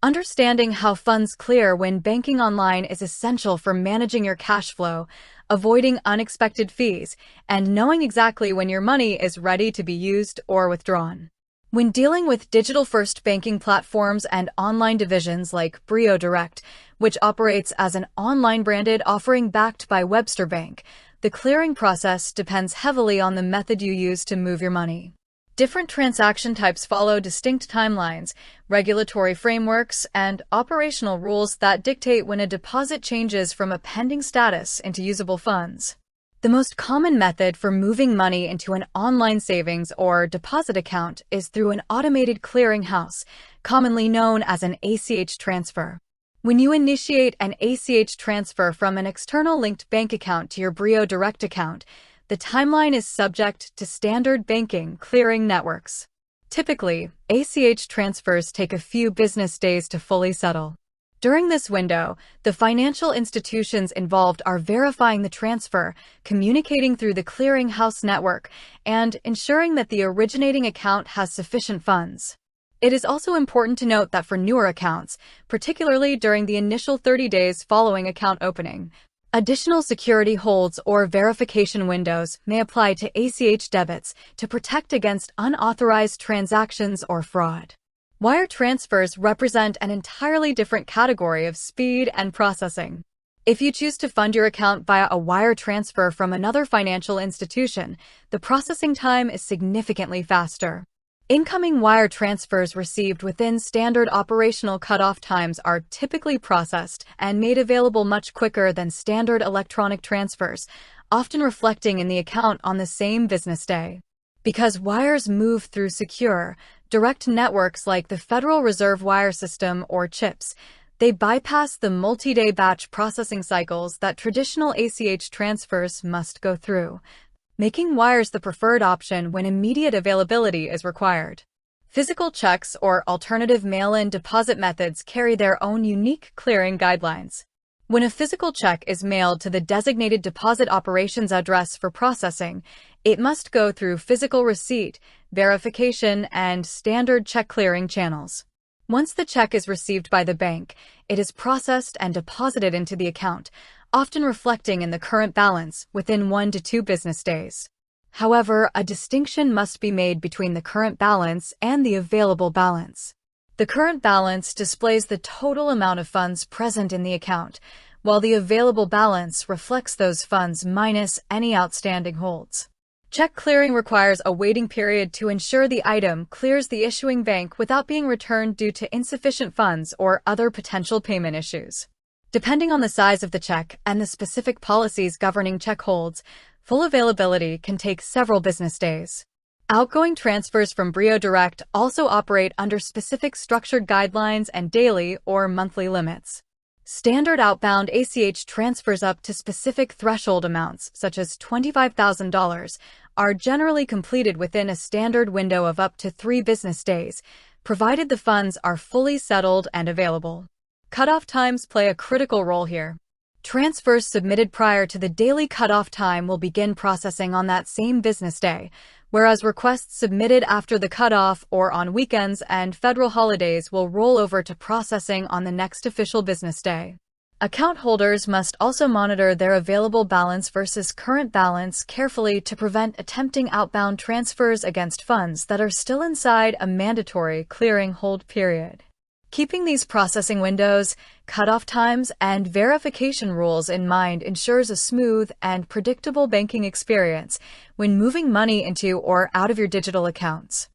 Understanding how funds clear when banking online is essential for managing your cash flow, avoiding unexpected fees, and knowing exactly when your money is ready to be used or withdrawn. When dealing with digital-first banking platforms and online divisions like BrioDirect, which operates as an online branded offering backed by Webster Bank, the clearing process depends heavily on the method you use to move your money. Different transaction types follow distinct timelines, regulatory frameworks, and operational rules that dictate when a deposit changes from a pending status into usable funds. The most common method for moving money into an online savings or deposit account is through an automated clearinghouse, commonly known as an ACH transfer. When you initiate an ACH transfer from an external linked bank account to your BrioDirect account, the timeline is subject to standard banking clearing networks. Typically, ACH transfers take a few business days to fully settle. During this window, the financial institutions involved are verifying the transfer, communicating through the clearinghouse network, and ensuring that the originating account has sufficient funds. It is also important to note that for newer accounts, particularly during the initial 30 days following account opening, additional security holds or verification windows may apply to ACH debits to protect against unauthorized transactions or fraud. Wire transfers represent an entirely different category of speed and processing. If you choose to fund your account via a wire transfer from another financial institution, the processing time is significantly faster. Incoming wire transfers received within standard operational cutoff times are typically processed and made available much quicker than standard electronic transfers, often reflecting in the account on the same business day. Because wires move through secure, direct networks like the Federal Reserve Wire System or CHIPS, they bypass the multi-day batch processing cycles that traditional ACH transfers must go through, making wires the preferred option when immediate availability is required. Physical checks or alternative mail-in deposit methods carry their own unique clearing guidelines. When a physical check is mailed to the designated deposit operations address for processing, it must go through physical receipt, verification, and standard check clearing channels. Once the check is received by the bank, it is processed and deposited into the account, often reflecting in the current balance within 1 to 2 business days. However, a distinction must be made between the current balance and the available balance. The current balance displays the total amount of funds present in the account, while the available balance reflects those funds minus any outstanding holds. Check clearing requires a waiting period to ensure the item clears the issuing bank without being returned due to insufficient funds or other potential payment issues. Depending on the size of the check and the specific policies governing check holds, full availability can take several business days. Outgoing transfers from BrioDirect also operate under specific structured guidelines and daily or monthly limits. Standard outbound ACH transfers up to specific threshold amounts, such as $25,000, are generally completed within a standard window of up to 3 business days, provided the funds are fully settled and available. Cutoff times play a critical role here. Transfers submitted prior to the daily cutoff time will begin processing on that same business day, whereas requests submitted after the cutoff or on weekends and federal holidays will roll over to processing on the next official business day. Account holders must also monitor their available balance versus current balance carefully to prevent attempting outbound transfers against funds that are still inside a mandatory clearing hold period. Keeping these processing windows, cutoff times, and verification rules in mind ensures a smooth and predictable banking experience when moving money into or out of your digital accounts.